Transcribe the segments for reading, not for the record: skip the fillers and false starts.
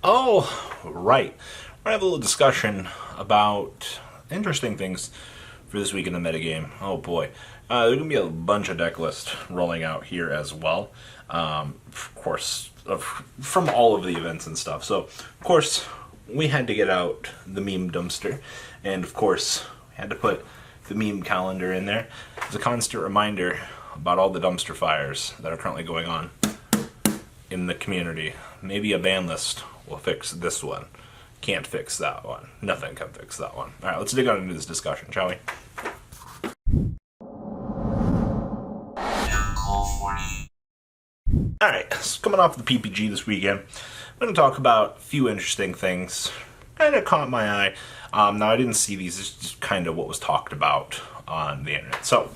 Oh, right. We're gonna have a little discussion about interesting things for this week in the metagame. Oh boy. There's gonna be a bunch of deck lists rolling out here as well. Of course, from all of the events and stuff. So, of course, we had to get out the meme dumpster, and of course, we had to put the meme calendar in there as a constant reminder about all the dumpster fires that are currently going on in the community. Maybe a ban list will fix this one. Can't fix that one. Nothing can fix that one. Alright, let's dig on into this discussion, shall we? Alright, so coming off the PPG this weekend, I'm going to talk about a few interesting things. Kind of caught my eye. Now, I didn't see these. It's just kind of what was talked about on the internet. So,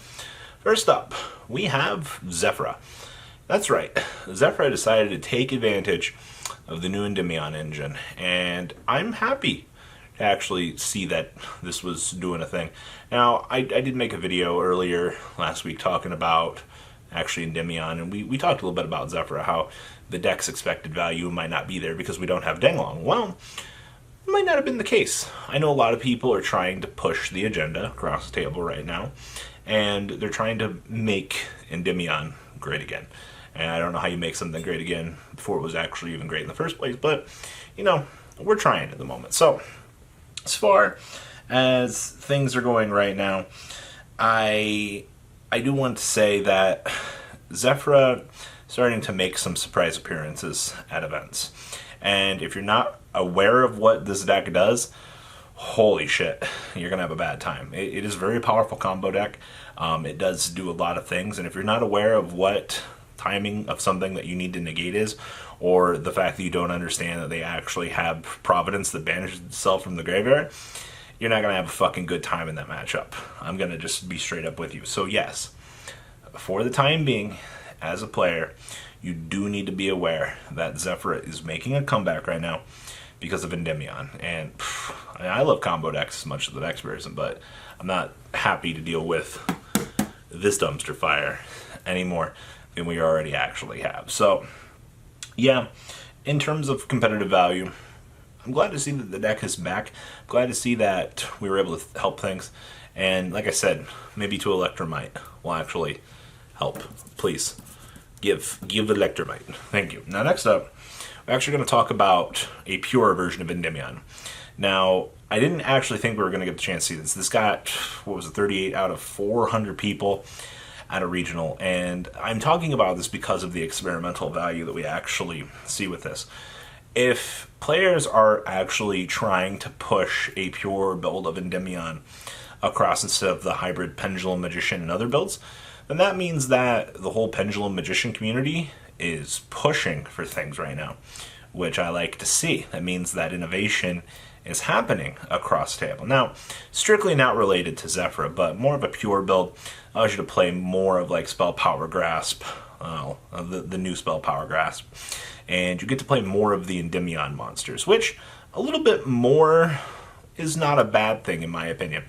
first up, we have Zephyra. That's right. Zephyra decided to take advantage of the new Endymion engine, and I'm happy to actually see that this was doing a thing. Now, I did make a video earlier last week talking about actually Endymion, and we talked a little bit about Zephyra, how the deck's expected value might not be there because we don't have Denglong. Well, it might not have been the case. I know a lot of people are trying to push the agenda across the table right now, and they're trying to make Endymion great again. And I don't know how you make something great again before it was actually even great in the first place, but, you know, we're trying at the moment. So, as far as things are going right now, I do want to say that Zephyra starting to make some surprise appearances at events. And if you're not aware of what this deck does, holy shit, you're going to have a bad time. It is a very powerful combo deck. It does do a lot of things, and if you're not aware of what timing of something that you need to negate is, or the fact that you don't understand that they actually have Providence that banishes itself from the graveyard, you're not going to have a fucking good time in that matchup. I'm going to just be straight up with you. So yes, for the time being, as a player, you do need to be aware that Zephyra is making a comeback right now because of Endymion. And I love combo decks as much as the next person, but I'm not happy to deal with this dumpster fire anymore than we already actually have. So, yeah, in terms of competitive value, I'm glad to see that the deck is back. I'm glad to see that we were able to help things. And like I said, maybe to Electromite will actually help. Please, give Electromite. Thank you. Now, next up, we're actually going to talk about a pure version of Endymion. Now, I didn't actually think we were going to get the chance to see this. This got, 38 out of 400 people at a regional, and I'm talking about this because of the experimental value that we actually see with this. If players are actually trying to push a pure build of Endymion across instead of the hybrid Pendulum Magician and other builds, then that means that the whole Pendulum Magician community is pushing for things right now, which I like to see. That means that innovation is happening across the table. Now, strictly not related to Zephyra, but more of a pure build allows you to play more of like Spell Power Grasp, the new Spell Power Grasp, and you get to play more of the Endymion monsters, which a little bit more is not a bad thing in my opinion.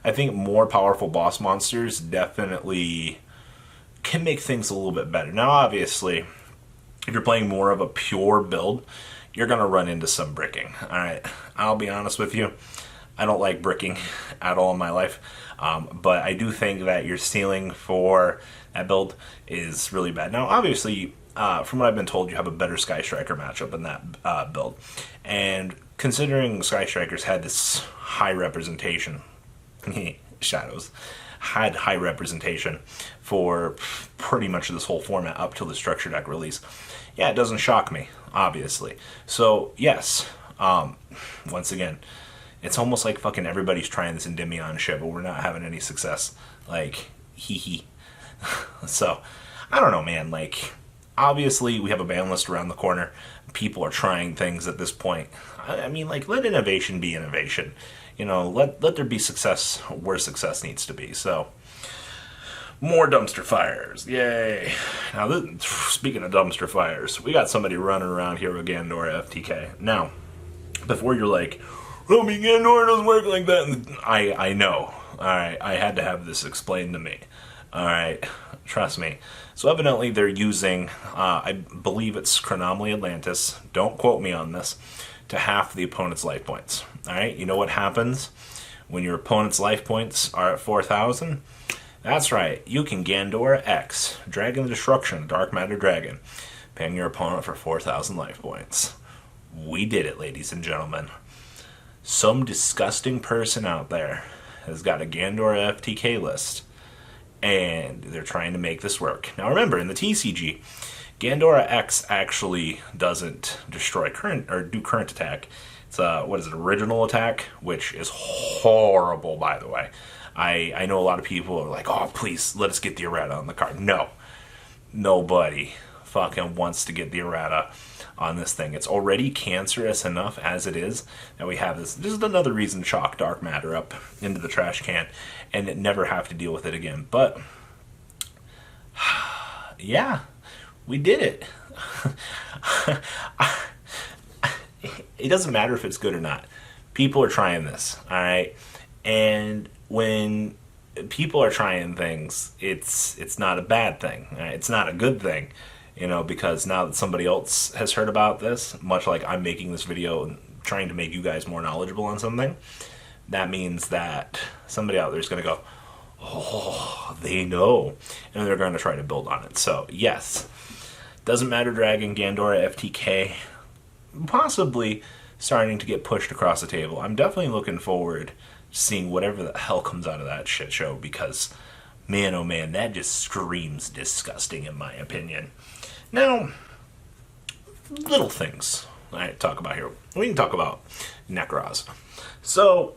I think more powerful boss monsters definitely can make things a little bit better. Now, obviously, if you're playing more of a pure build, you're going to run into some bricking. Alright, I'll be honest with you, I don't like bricking at all in my life, but I do think that your ceiling for that build is really bad. Now, obviously, from what I've been told, you have a better Sky Striker matchup in that build, and considering Sky Strikers had this high representation, Shadows had high representation for pretty much this whole format up till the structure deck release. Yeah, it doesn't shock me, obviously. So, yes, once again, it's almost like fucking everybody's trying this Endymion shit, but we're not having any success. Like, hee. So, I don't know, man. Like, obviously, we have a ban list around the corner. People are trying things at this point. I mean, like, let innovation be innovation. You know, let there be success where success needs to be. So, more dumpster fires. Yay. Now, speaking of dumpster fires, we got somebody running around here with Gandora FTK. Now, before you're like, well, Gandora doesn't work like that. I know. Alright, I had to have this explained to me. Alright, Trust me. So evidently they're using, I believe it's Chronomaly Atlantis, don't quote me on this, to half the opponent's life points. Alright, you know what happens when your opponent's life points are at 4,000? That's right, you can Gandora X, Dragon of Destruction, Dark Matter Dragon, paying your opponent for 4,000 life points. We did it, ladies and gentlemen. Some disgusting person out there has got a Gandora FTK list, and they're trying to make this work. Now remember, in the TCG, Gandora X actually doesn't destroy current, or do current attack. It's what is it, original attack, which is horrible, by the way. I know a lot of people are like, oh, please, let us get the errata on the card. No. Nobody fucking wants to get the errata on this thing. It's already cancerous enough as it is that we have this. This is another reason to chalk dark matter up into the trash can and never have to deal with it again. But, yeah, we did it. It doesn't matter if it's good or not. People are trying this, all right? And when people are trying things, it's not a bad thing. Right? It's not a good thing, you know, because now that somebody else has heard about this, much like I'm making this video and trying to make you guys more knowledgeable on something, that means that somebody out there is going to go, oh, they know, and they're going to try to build on it. So, yes, doesn't matter Dragon, Gandora, FTK, possibly starting to get pushed across the table. I'm definitely looking forward seeing whatever the hell comes out of that shit show, because man, oh man, that just screams disgusting in my opinion. Now, little things I talk about here. We can talk about Nekroz. So,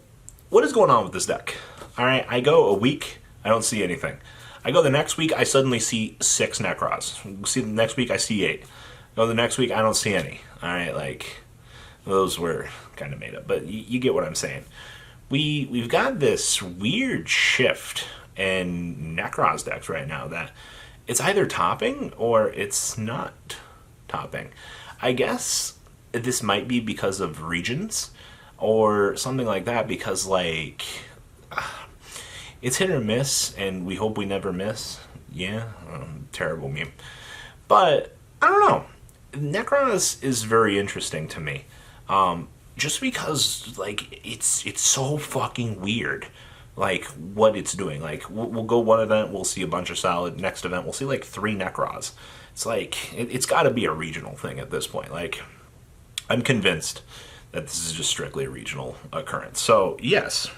what is going on with this deck? Alright, I go a week, I don't see anything. I go the next week, I suddenly see 6 Nekroz. See the next week, I see 8. Go the next week, I don't see any. Alright, like, those were kind of made up, but you get what I'm saying. We've got this weird shift in Nekroz decks right now that it's either topping or it's not topping. I guess this might be because of regions or something like that, because like it's hit or miss, and we hope we never miss. Yeah, terrible meme. But I don't know. Nekroz is very interesting to me. Just because, like, it's so fucking weird, like, what it's doing. Like, we'll go one event, we'll see a bunch of solid. Next event, we'll see, like, 3 Nekroz. It's like, it's got to be a regional thing at this point. Like, I'm convinced that this is just strictly a regional occurrence. So, yes,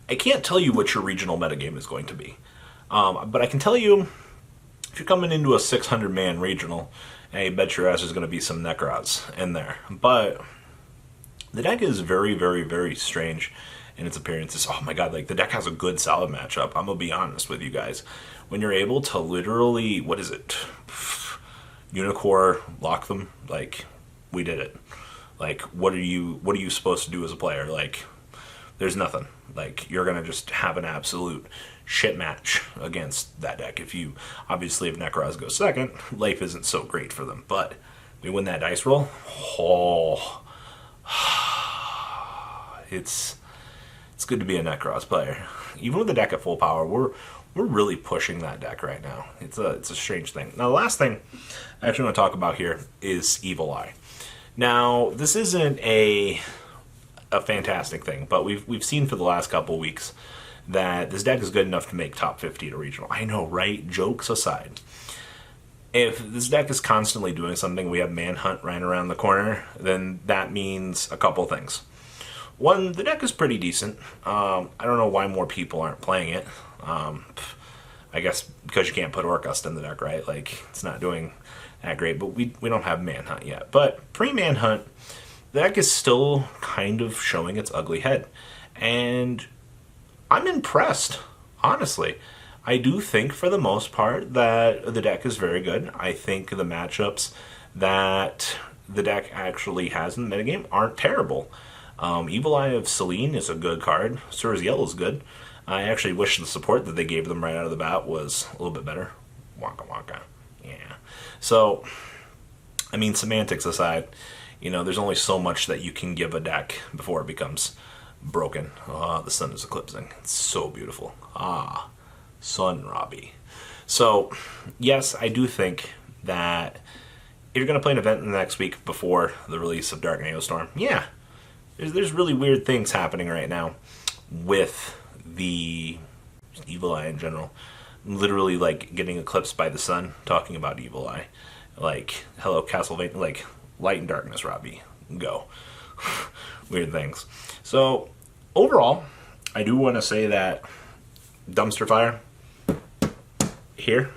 I can't tell you what your regional metagame is going to be. But I can tell you, if you're coming into a 600-man regional, I bet your ass there's going to be some Nekroz in there. But the deck is very, very, very strange in its appearances. Oh my god, like, the deck has a good, solid matchup. I'm going to be honest with you guys. When you're able to literally, what is it? Unicore lock them, like, we did it. Like, what are you supposed to do as a player? Like, there's nothing. Like, you're going to just have an absolute shit match against that deck. If you, obviously, if Nekroz goes second, life isn't so great for them. But we win that dice roll. Oh, it's good to be a Nekroz player. Even with the deck at full power, we're really pushing that deck right now. It's a strange thing. Now, the last thing I actually want to talk about here is Evil Eye. Now, this isn't a fantastic thing, but we've seen for the last couple weeks that this deck is good enough to make top 50 to regional. I know, right? Jokes aside. If this deck is constantly doing something, we have Manhunt right around the corner, then that means a couple things. One, the deck is pretty decent. I don't know why more people aren't playing it. I guess because you can't put Orcust in the deck, right? Like, it's not doing that great, but we don't have Manhunt yet. But pre-Manhunt, the deck is still kind of showing its ugly head. And I'm impressed, honestly. I do think, for the most part, that the deck is very good. I think the matchups that the deck actually has in the metagame aren't terrible. Evil Eye of Selene is a good card. Surziel is good. I actually wish the support that they gave them right out of the bat was a little bit better. Waka waka. Yeah. So, I mean, semantics aside, you know, there's only so much that you can give a deck before it becomes broken. Ah, the sun is eclipsing. It's so beautiful. Ah, sun, Robbie. So, yes, I do think that if you're going to play an event in the next week before the release of Dark Neostorm, yeah, there's really weird things happening right now with the Evil Eye in general. Literally, like, getting eclipsed by the sun, talking about Evil Eye. Like, hello, Castlevania, like, Light and Darkness, Robbie. Go. Weird things. So, overall, I do want to say that Dumpster Fire, here,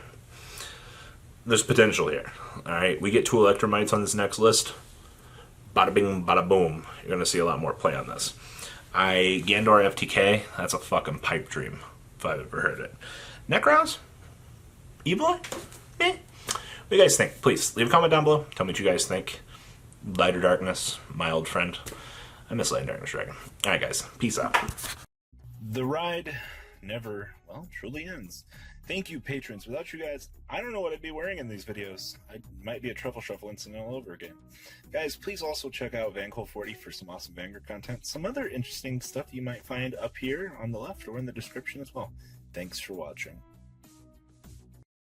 there's potential here. Alright, we get 2 Electromites on this next list. Bada bing, bada boom. You're going to see a lot more play on this. Gandora FTK, that's a fucking pipe dream, if I've ever heard it. Necrons? Evil Eye? Eh. What do you guys think? Please, leave a comment down below. Tell me what you guys think. Light or Darkness, my old friend. I miss Light and Darkness Dragon. Alright guys, peace out. The ride never, well, truly ends. Thank you, patrons. Without you guys, I don't know what I'd be wearing in these videos. I might be a truffle shuffle incident all over again. Guys, please also check out Vanquil40 for some awesome Vanguard content. Some other interesting stuff you might find up here on the left or in the description as well. Thanks for watching.